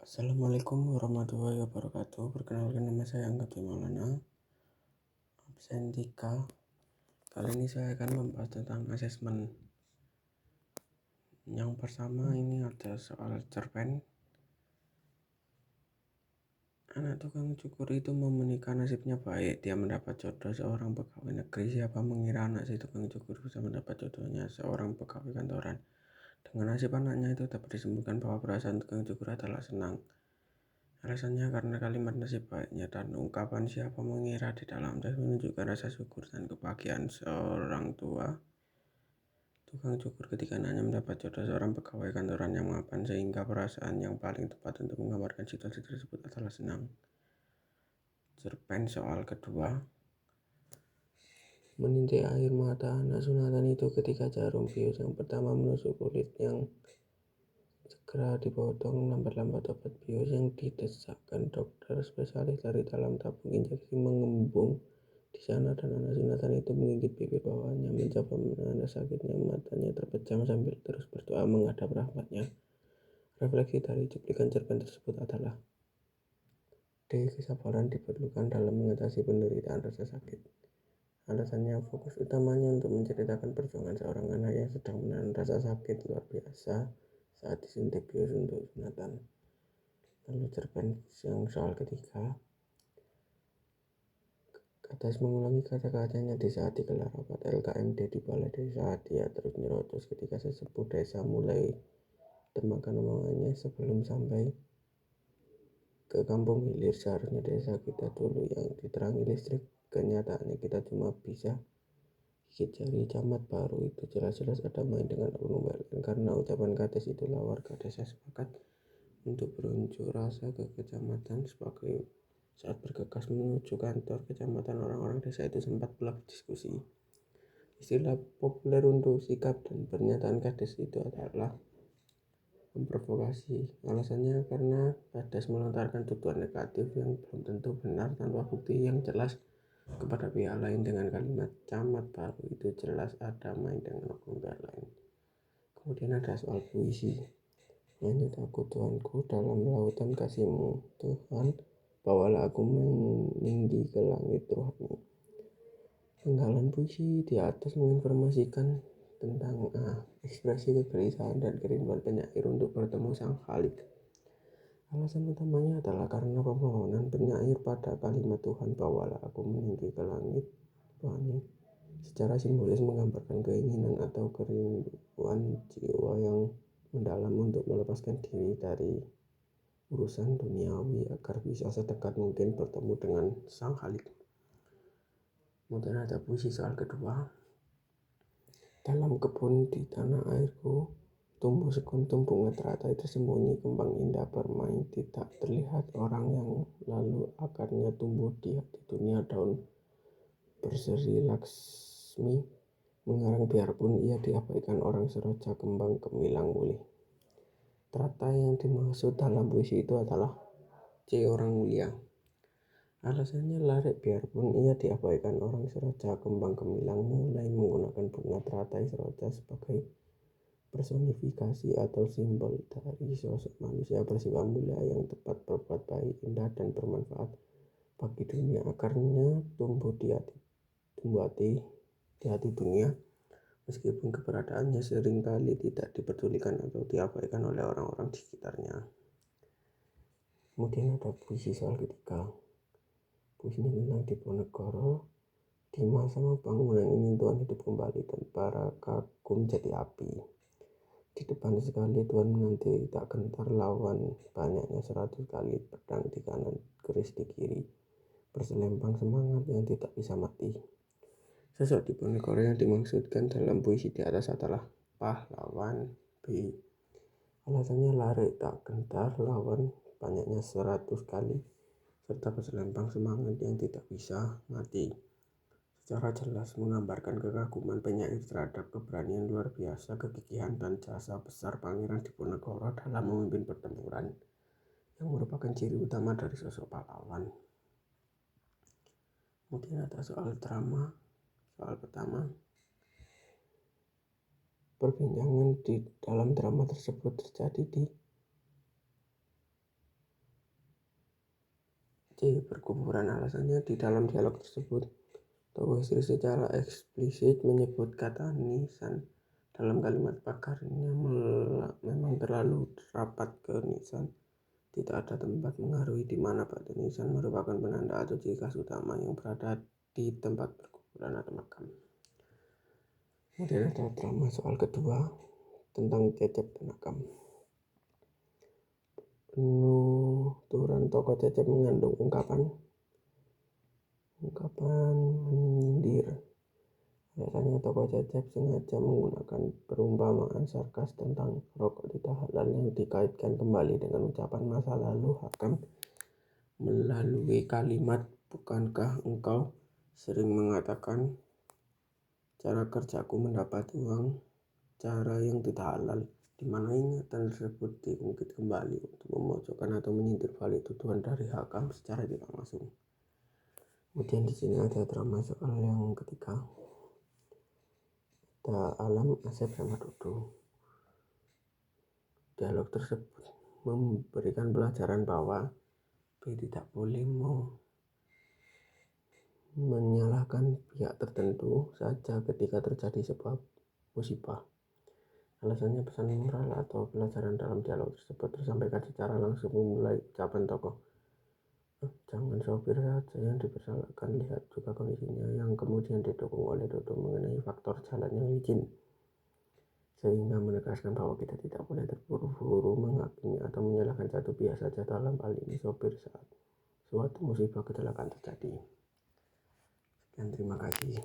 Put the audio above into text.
Assalamualaikum warahmatullahi wabarakatuh. Perkenalkan, nama saya Angga Maulana, absen 3. Kali ini saya akan membahas tentang asesmen. Yang pertama ini ada soal cerpen. Anak tukang cukur itu mau menikah, nasibnya baik. Dia mendapat jodoh seorang pegawai negeri. Siapa mengira anak si tukang cukur bisa mendapat jodohnya seorang pegawai kantoran. Dengan nasib anaknya itu dapat disembuhkan bahwa perasaan tukang cukur adalah senang. Alasannya karena kalimat nasib baiknya dan ungkapan siapa mengira di dalam teks menunjukkan rasa syukur dan kebahagiaan seorang tua tukang cukur ketika anaknya mendapat jodoh seorang pegawai kantoran yang mapan, sehingga perasaan yang paling tepat untuk menggambarkan situasi tersebut adalah senang. Cerpen soal kedua. Menintik air mata anak sunatan itu ketika jarum bius yang pertama menusuk kulit yang segera dipotong lambat-lambat. Obat bius yang didesakkan dokter spesialis dari dalam tabung injeksi mengembung di sana, dan anak sunatan itu menggigit bibir bawahnya mencoba menahan sakitnya. Matanya terpejam sambil terus berdoa menghadap rahmatnya. Refleksi dari cuplikan cerpen tersebut adalah kesabaran diperlukan dalam mengatasi penderitaan rasa sakit. Alasannya, fokus utamanya untuk menceritakan perjuangan seorang anak yang sedang menahan rasa sakit luar biasa saat disuntik bius untuk sunatan. Lalu cerpen yang soal ketiga. Kades mengulangi kata-katanya di saat digelar rapat LKMD di balai desa. Dia terus nyerocos ketika sesepuh desa mulai temakan omongannya sebelum sampai ke kampung hilir. Seharusnya desa kita dulu yang diterangi listrik. Kenyataannya kita cuma bisa gigit jari. Camat baru itu jelas-jelas ada main dengan oknum PLN. Karena ucapan kades itulah warga desa sepakat untuk berunjuk rasa ke kecamatan. Saat bergegas menuju kantor kecamatan, orang-orang desa itu sempat pula berdiskusi. Istilah populer untuk sikap dan pernyataan kades itu adalah memprovokasi. Alasannya karena kades melontarkan tuduhan negatif yang belum tentu benar tanpa bukti yang jelas kepada pihak lain. Dengan kalimat camat baru itu jelas ada main dengan oknum pihak lain. Kemudian ada soal puisi. Nyanyi aku Tuhanku dalam lautan kasihmu, Tuhan bawalah aku meninggi ke langit rohani. Penggalan puisi di atas menginformasikan tentang ekspresi kegelisahan dan kerinduan penyair untuk bertemu Sang Khalik. Alasan utamanya adalah karena pemohonan penyair pada kalimat Tuhan bawalah aku meninggi ke langit rohani secara simbolis menggambarkan keinginan atau kerinduan jiwa yang mendalam untuk melepaskan diri dari urusan duniawi agar bisa sedekat mungkin bertemu dengan Sang Khalik. Kemudian ada puisi soal kedua. Dalam kebun di tanah airku tumbuh sekuntum bunga teratai tersembunyi, kembang indah bermain tidak terlihat orang yang lalu akarnya tumbuh di hati dunia. Daun berseri Laksmi mengarang biarpun ia diabaikan orang, seroja kembang gemilang mulih. Teratai yang dimaksud dalam puisi itu adalah C. Orang mulia. Alasannya larik biarpun ia diabaikan orang, seroja kembang gemilang mulai menggunakan bunga teratai seroja sebagai personifikasi atau simbol dari sosok manusia bersifat mulia yang tepat berbuat baik, indah dan bermanfaat bagi dunia. Akarnya tumbuh di hati dunia, meskipun keberadaannya seringkali tidak dipedulikan atau diabaikan oleh orang-orang di sekitarnya. Kemudian ada puisi soal ketiga. Puisi ini tentang Diponegoro. Di masa pembangunan ini Tuhan hidup kembali dan para kagum jadi api. Di depan sekali Tuhan menanti tak gentar lawan, banyaknya 100 kali pedang di kanan, keris di kiri, berselempang semangat yang tidak bisa mati. Sosok Diponegoro yang dimaksudkan dalam puisi di atas adalah pahlawan B. Alasannya larik tak gentar lawan, banyaknya 100 kali, serta berselempang semangat yang tidak bisa mati. Secara jelas menggambarkan kekaguman penyair terhadap keberanian luar biasa, kegigihan dan jasa besar Pangeran Diponegoro dalam memimpin pertempuran, yang merupakan ciri utama dari sosok pahlawan. Kemudian ada soal drama. Soal pertama, perbincangan di dalam drama tersebut terjadi di C. Berkuburan. Alasannya, di dalam dialog tersebut tokoh istri secara eksplisit menyebut kata nisan dalam kalimat pakarnya memang terlalu rapat ke nisan. Tidak ada tempat mengaruhi di mana batu nisan merupakan penanda atau ciri khas utama yang berada di tempat berkuburan atau makam. Kemudian ada drama soal kedua tentang Cecep dan Akam. Penuturan tokoh Cecep mengandung ungkapan menyindir. Biasanya tokoh Cecep sengaja menggunakan perumpamaan sarkas tentang rokok tidak halal yang dikaitkan kembali dengan ucapan masa lalu Hakam melalui kalimat, bukankah engkau sering mengatakan cara kerjaku mendapat uang cara yang tidak halal, di mana ingatan tersebut diungkit kembali untuk memojokkan atau menyindir balik tuduhan dari Hakam secara tidak langsung. Kemudian di sini ada drama soal yang ketiga, ada Alam, Asep, sama Dodo. Dialog tersebut memberikan pelajaran bahwa B tidak boleh menyalahkan pihak tertentu saja ketika terjadi sebuah musibah. Alasannya, pesan moral atau pelajaran dalam dialog tersebut tersampaikan secara langsung memulai ucapan tokoh. Jangan sopir saja yang dipersalahkan, lihat juga kondisinya, yang kemudian didukung oleh Dodo mengenai faktor jalan yang licin, sehingga menegaskan bahwa kita tidak boleh terburu-buru menghakimi atau menyalahkan satu pihak saja, dalam hal ini sopir, saat suatu musibah kecelakaan terjadi. Sekian, terima kasih.